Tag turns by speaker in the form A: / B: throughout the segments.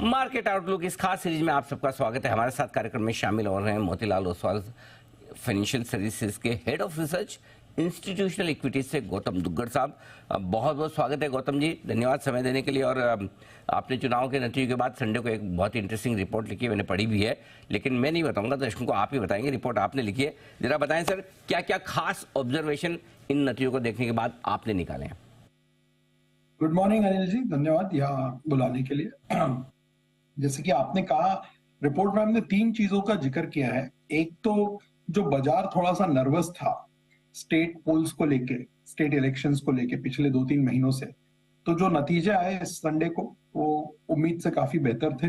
A: Market outlook इस खास series में आप सबका स्वागत है। हमारे साथ कार्यक्रम में शामिल हो रहे हैं मोतीलाल ओसवाल, फाइनेंशियल सर्विसेज के head of research institutional equities से गौतम दुग्गड़ साहब। बहुत बहुत स्वागत है गौतम जी, धन्यवाद समय देने के लिए। और आपने चुनाव के नतीजे के बाद संडे को एक बहुत ही इंटरेस्टिंग रिपोर्ट लिखी है, मैंने पढ़ी भी है, लेकिन मैं नहीं बताऊंगा, दर्शकों को आप ही बताएंगे। रिपोर्ट आपने लिखी है, जरा बताएं सर, क्या क्या खास ऑब्जर्वेशन इन नतीजों को देखने के बाद आपने निकाले हैं?
B: गुड मॉर्निंग अनिल जी, धन्यवाद यहाँ बुलाने के लिए। जैसे कि आपने कहा, रिपोर्ट में हमने तीन चीजों का जिक्र किया है। एक तो जो बाजार थोड़ा सा नर्वस था स्टेट पोल्स को लेके, स्टेट इलेक्शंस को लेके पिछले 2-3 महीनों से, तो जो नतीजे आए इस संडे को वो उम्मीद से काफी बेहतर थे।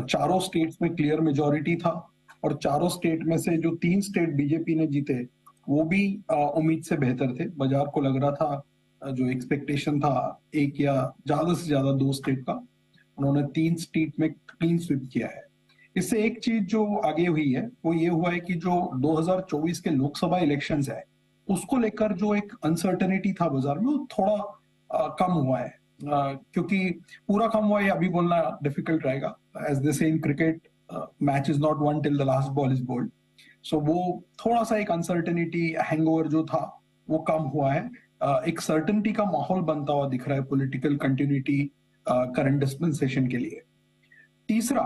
B: चारों स्टेट्स में क्लियर मेजॉरिटी था और चारों स्टेट में से जो 3 स्टेट बीजेपी ने जीते वो भी उम्मीद से बेहतर थे। बाजार को लग रहा था, जो एक्सपेक्टेशन था एक या ज्यादा से ज्यादा 2 स्टेट का, उन्होंने 3 स्टेट में क्लीन स्वीप किया है। इससे एक चीज जो आगे हुई है वो ये हुआ है कि जो 2024 के लोकसभा इलेक्शंस है उसको लेकर जो एक अनसर्टेनिटी था बाजार में, वो थोड़ा कम हुआ है। क्योंकि पूरा कम हुआ है अभी बोलना डिफिकल्ट रहेगा। As they say in cricket, match is not won till the last ball is bowled. So वो थोड़ा सा एक अनसर्टेनिटी हैंगओवर जो था वो कम हुआ है। एक सर्टेनिटी का माहौल बनता हुआ दिख रहा है, पॉलिटिकल कंटिन्यूटी करंट डिस्पेंसेशन के लिए। तीसरा,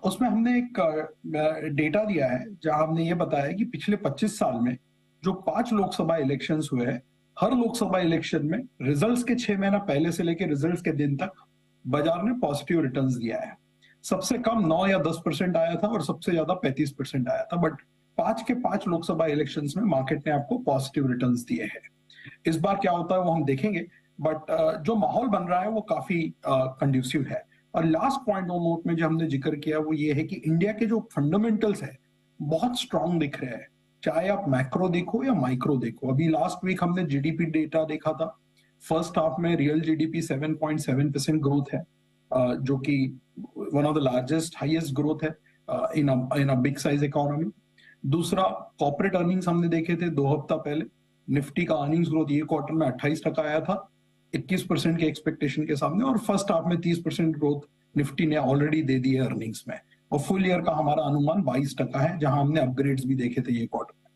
B: उसमें हमने एक डेटा दिया है जहां हमने ये बताया कि पिछले 25 साल में जो 5 लोकसभा इलेक्शंस हुए हैं, हर लोकसभा इलेक्शन में रिजल्ट्स के 6 महीना पहले से लेकर रिजल्ट्स के दिन तक बाजार ने पॉजिटिव रिटर्न्स दिया है। सबसे कम 9 या 10% आया था और सबसे ज्यादा 35% आया था, बट 5 के 5 लोकसभा इलेक्शंस में मार्केट ने आपको पॉजिटिव रिटर्न्स दिए हैं। इस बार क्या होता है वो हम देखेंगे, बट जो माहौल बन रहा है वो काफी कंड्यूसिव है। और लास्ट पॉइंट ऑन नोट में जो हमने जिक्र किया वो ये है कि इंडिया के जो फंडामेंटल्स है बहुत स्ट्रांग दिख रहे हैं, चाहे आप मैक्रो देखो या माइक्रो देखो। अभी लास्ट वीक हमने जीडीपी डेटा देखा था। फर्स्ट हाफ में रियल जीडीपी 7.7% ग्रोथ है, जो कि one of the largest highest growth है इन अ बिग साइज इकोनॉमी। दूसरा, कॉर्पोरेट अर्निंग्स हमने देखे थे 2 हफ्ता पहले। निफ्टी का अर्निंग्स ग्रोथ ये क्वार्टर में 28% आया था, 21% के एक्सपेक्टेशन के सामने, और फर्स्ट हाफ में 30% ग्रोथ निफ्टी ने ऑलरेडी दे दी है अर्निंग्स में। और फुल ईयर का हमारा अनुमान 22% है, जहां हमने अपग्रेड्स भी देखे थे ये क्वार्टर में।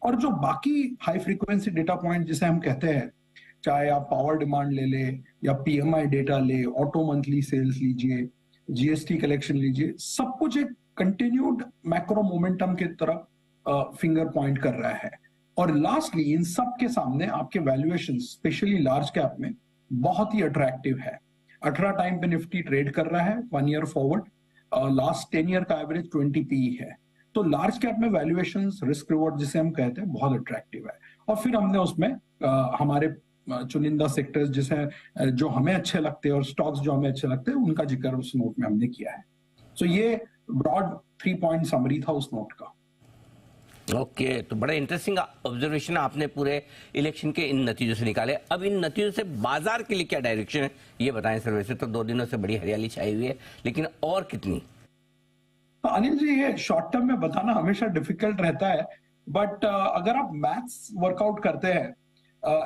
B: और जो बाकी हाई फ्रीक्वेंसी डेटा पॉइंट जिसे हम कहते हैं, चाहे आप पावर डिमांड ले ले या पीएमआई डेटा ले, ऑटो मंथली सेल्स लीजिए, जीएसटी कलेक्शन लीजिए, सब कुछ एक कंटिन्यूड मैक्रो मोमेंटम की तरफ फिंगर पॉइंट कर रहा है। और लास्टली, इन सब के सामने आपके वैल्यूएशन स्पेशली लार्ज कैप में बहुत ही अट्रैक्टिव है। 18 टाइम पे निफ्टी ट्रेड कर रहा है 1 ईयर फॉरवर्ड, लास्ट 10 ईयर का एवरेज 20 पी है। तो लार्ज कैप में वैल्यूएशन रिस्क रिवॉर्ड जिसे हम कहते हैं बहुत अट्रैक्टिव है। और फिर हमने उसमें हमारे चुनिंदा सेक्टर्स जिसे जो हमें अच्छे लगते हैं और स्टॉक्स जो हमें अच्छे लगते हैं उनका जिक्र उस नोट में हमने किया है। सो ये ब्रॉड 3 पॉइंट समरी था उस नोट का।
A: ओके, तो बड़ा इंटरेस्टिंग ऑब्जर्वेशन आपने पूरे इलेक्शन के इन नतीजों से निकाले। अब इन नतीजों से बाजार के लिए क्या डायरेक्शन है ये बताएं सर। वैसे तो 2 दिनों से बड़ी हरियाली छाई हुई है, लेकिन और कितनी?
B: अनिल जी, ये शॉर्ट टर्म में बताना हमेशा डिफिकल्ट रहता है, बट अगर आप मैथ्स वर्कआउट करते हैं,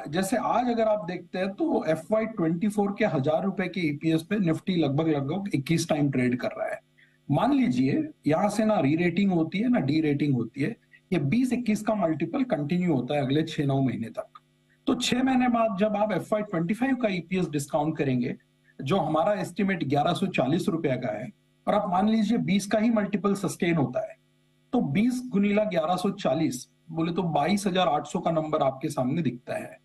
B: जैसे आज अगर आप देखते हैं तो FY24 के 1000 रुपए के ईपीएस पे निफ्टी लगभग 21 टाइम ट्रेड कर रहा है। मान लीजिए यहां से ना री रेटिंग होती है ना डी रेटिंग होती है, ये 20-21 का मल्टीपल कंटिन्यू होता है अगले 6-9 महीने तक। तो 6 महीने बाद जब आप FY25 का ईपीएस डिस्काउंट करेंगे, जो हमारा एस्टिमेट 1140 रुपया का है, और आप मान लीजिए 20 का ही मल्टीपल सस्टेन होता है, तो 20 गुनीला 1140 बोले तो 22,800 का नंबर आपके सामने दिखता है।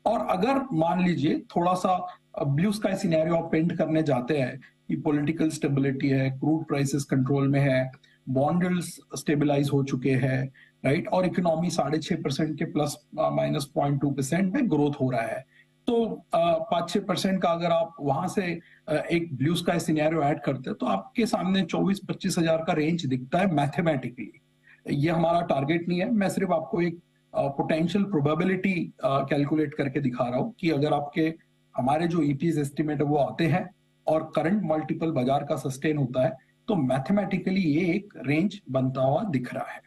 B: और अगर मान लीजिए थोड़ा सा ब्लू स्काई सिनेरियो आप पेंट करने जाते हैं कि पॉलिटिकल स्टेबिलिटी है, क्रूड प्राइसेस कंट्रोल में है, बॉन्ड यील्ड्स स्टेबलाइज हो चुके हैं, राइट, और इकोनॉमी 6.5% के प्लस माइनस 0.2% में ग्रोथ हो रहा है, तो 5-6% का अगर आप वहां से एक ब्लू स्काई सिनेरियो ऐड करते हैं तो आपके सामने 24-25 हजार का रेंज दिखता है मैथमेटिकली। ये हमारा टारगेट नहीं है, मैं सिर्फ आपको एक पोटेंशियल प्रोबेबिलिटी कैलकुलेट करके दिखा रहा हूं कि अगर आपके हमारे जो ईपीएस एस्टिमेट है वो आते हैं और करंट मल्टीपल बाजार का सस्टेन होता है, तो मैथमेटिकली ये एक रेंज बनता हुआ दिख रहा है।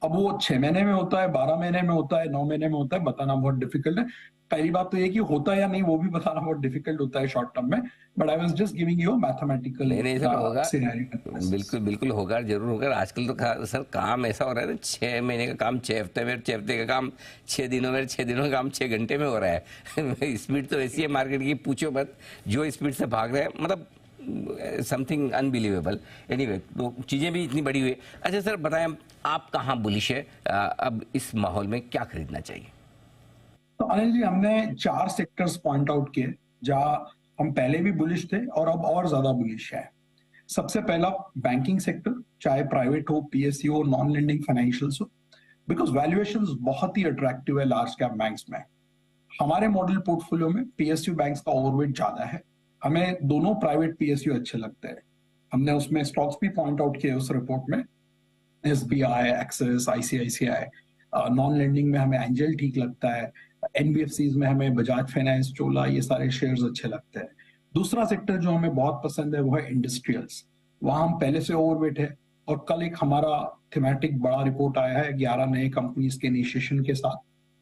B: अब वो 6 महीने में होता है, 12 महीने में होता है, 9 महीने में होता है, बताना बहुत डिफिकल्ट है। पहली बात तो ये कि होता है या नहीं वो भी बताना बहुत डिफिकल्ट होता है शॉर्ट टर्म में, but I was just giving you mathematical
A: नहीं नहीं सर होगा,
B: सिनेरियो।
A: बिल्कुल बिल्कुल होगा, जरूर होगा। आजकल तो सर काम ऐसा हो रहा है ना, 6 महीने का काम 6 हफ्ते में, 6 हफ्ते का काम 6 दिनों में, 6 दिनों का काम 6 घंटे में हो रहा है। स्पीड तो ऐसी है मार्केट की, पूछो मत। जो स्पीड से भाग रहे हैं, मतलब समथिंग अनबिलीवेबल। एनीवे, तो चीजें भी इतनी बड़ी हुई है। अच्छा सर बताएं, आप कहाँ बुलिश है, अब इस माहौल में क्या खरीदना चाहिए?
B: तो अनिल जी, हमने 4 सेक्टर्स पॉइंट आउट किए जहां हम पहले भी बुलिश थे और अब और ज्यादा बुलिश है। सबसे पहला बैंकिंग सेक्टर, चाहे प्राइवेट हो, पीएसयू हो, नॉन लेंडिंग फाइनेंशियल्स हो, बिकॉज वैल्यूएशंस बहुत ही अट्रैक्टिव है लार्ज कैप बैंक्स में। हमारे मॉडल पोर्टफोलियो में पीएसयू बैंक्स का ओवरवेट ज्यादा है। हमें दोनों प्राइवेट पीएसयू अच्छे लगते हैं। हमने उसमें स्टॉक्स भी पॉइंट आउट किए उस रिपोर्ट में, SBI, axis, ICICI. Non lending में हमें एंजल ठीक लगता है। एनबीएफसीज में हमें बजाज फाइनेंस, चोला, ये सारे शेयर्स अच्छे लगते हैं। दूसरा सेक्टर जो हमें बहुत पसंद है वो है इंडस्ट्रियल्स। वहां हम पहले से ओवरवेट है और कल एक हमारा थीमेटिक बड़ा रिपोर्ट आया है 11 नए कंपनीज के इनिशिएशन के साथ।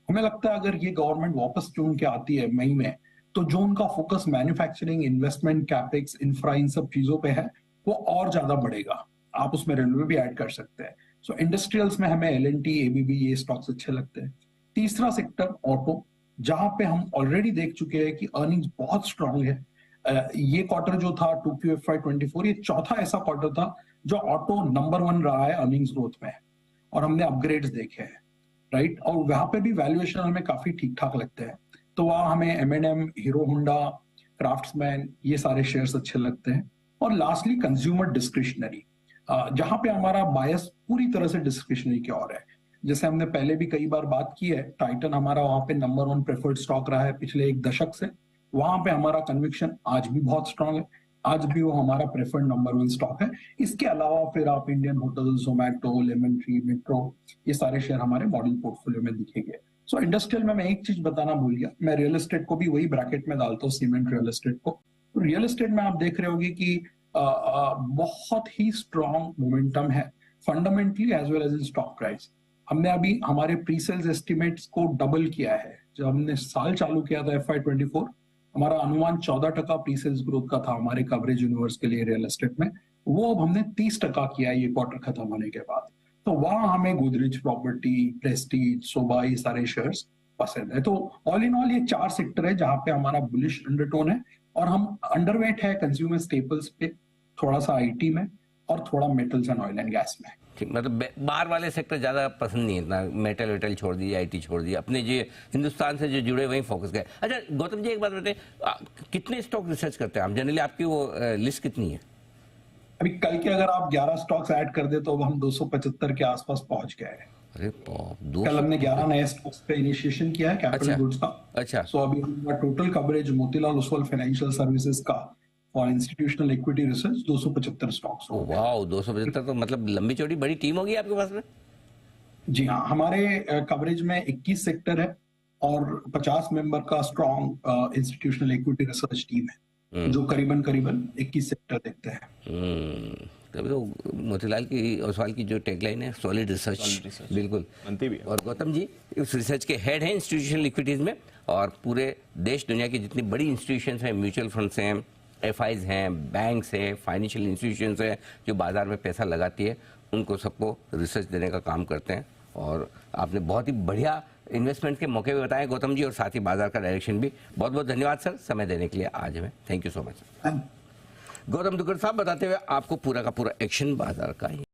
B: हमें लगता है अगर ये गवर्नमेंट वापस चुन के आती है मई में, तो जो उनका focus manufacturing, investment, capex, infra, इन सब चीजों पे है, वो और ज्यादा बढ़ेगा। आप उसमें रेलवे भी ऐड कर सकते हैं। सो इंडस्ट्रियल्स में हमें एलएनटी, एबीबी, ये स्टॉक्स अच्छे लगते हैं। तीसरा सेक्टर ऑटो, जहां पे हम ऑलरेडी देख चुके हैं कि अर्निंग्स बहुत स्ट्रांग है। ये क्वार्टर जो था 2Q FY24, ये चौथा ऐसा क्वार्टर था जो ऑटो नंबर 1 रहा है अर्निंग्स ग्रोथ में, और हमने अपग्रेड्स देखे हैं, राइट। और वहां पे भी वैल्यूएशन हमें काफी ठीक ठाक लगते हैं। तो वहां हमें M&M, हीरो होंडा, क्राफ्ट्समैन, ये सारे शेयर्स अच्छे लगते हैं। और लास्टली कंज्यूमर डिस्क्रिशनरी, जहां पे हमारा बायस पूरी तरह से डिस्क्रिशनरी की ओर है। जैसे हमने पहले भी कई बार बात की है, टाइटन हमारा वहां पे नंबर 1 प्रेफर्ड स्टॉक रहा है पिछले 1 दशक से। वहां पे हमारा कन्विक्शन आज भी बहुत स्ट्रांग है, आज भी वो हमारा प्रेफर्ड नंबर 1 स्टॉक है। इसके अलावा फिर आप Indian hotel, Zomato, lemon tree, metro, ये सारे शेयर हमारे मॉडल पोर्टफोलियो में दिखेंगे। सो इंडस्ट्रियल में मैं एक चीज बताना भूल गया, मैं रियल एस्टेट को भी वही ब्रैकेट में डालता हूँ, सीमेंट रियल एस्टेट को। तो रियल एस्टेट में आप देख रहे होंगे कि बहुत ही स्ट्रॉन्ग मोमेंटम है fundamentally as well as in stock price. हमने अभी हमारे प्री सेल्स एस्टिमेट्स को डबल किया है। जब हमने साल चालू किया था FY24, हमारा अनुमान 14% प्री सेल्स ग्रोथ का था हमारे कवरेज यूनिवर्स के लिए रियल एस्टेट में। वो अब हमने 30% किया है ये क्वार्टर खत्म होने के बाद। तो वहां हमें गोदरेज प्रॉपर्टी, प्रेस्टीज, सोबा, ये सारे शेयर्स पसंद है। तो ऑल इन ऑल ये 4 सेक्टर है जहां पे हमारा बुलिश अंडरटोन है, और हम अंडरवेट है कंज्यूमर स्टेपल्स पे, थोड़ा सा आईटी में, और थोड़ा metals and oil and gas में।
A: ठीक, मतलब बाहर वाले सेक्टर ज्यादा पसंद नहीं है इतना, मेटल वेटल छोड़ दिए, आईटी छोड़ दिए, अपने जो हिंदुस्तान से जो जुड़े वहीं फोकस गए। अच्छा गौतम जी, एक बात बताइए, कितने स्टॉक रिसर्च करते हैं आप जनरली? आपकी वो लिस्ट कितनी है?
B: अभी कल के अगर आप 11 स्टॉक्स ऐड कर दे तो हम 275 के आसपास पहुंच गए हैं।
A: अरे
B: कल हमने 11 नए स्टॉक्स पे इनिशिएशन किया है कैपिटल गुड्स का।
A: अच्छा।
B: सो अभी हमारा total coverage Motilal Oswal financial services का और इंस्टीट्यूशनल इक्विटी रिसर्च 275 स्टॉक्स हो गए।
A: वाह, 275 तो मतलब लंबी चौड़ी बड़ी टीम होगी आपके पास में।
B: जी हाँ, हमारे कवरेज में 21 सेक्टर है और 50 मेंबर का strong institutional equity research team है, जो करीबन 21 सेक्टर देखते हैं।
A: तभी तो मोतीलाल की ओसवाल की जो टैगलाइन है, सॉलिड रिसर्च, बिल्कुल
C: बनती भी है।
A: और गौतम जी उस रिसर्च के हेड हैं इंस्टीट्यूशनल इक्विटीज में, और पूरे देश दुनिया की जितनी बड़ी इंस्टीट्यूशंस हैं, म्यूचुअल फंड्स हैं, एफआईज हैं, बैंक्स हैं, फाइनेंशियल इंस्टीट्यूशंस हैं, जो बाजार में पैसा लगाती है, उनको सबको रिसर्च देने का काम करते हैं। और आपने बहुत ही बढ़िया इन्वेस्टमेंट के मौके भी बताए गौतम जी, और साथ ही बाजार का डायरेक्शन भी। बहुत बहुत धन्यवाद सर समय देने के लिए आज हमें, thank you so much. Gautam Duggar साहब बताते हुए आपको पूरा का पूरा एक्शन बाजार का ही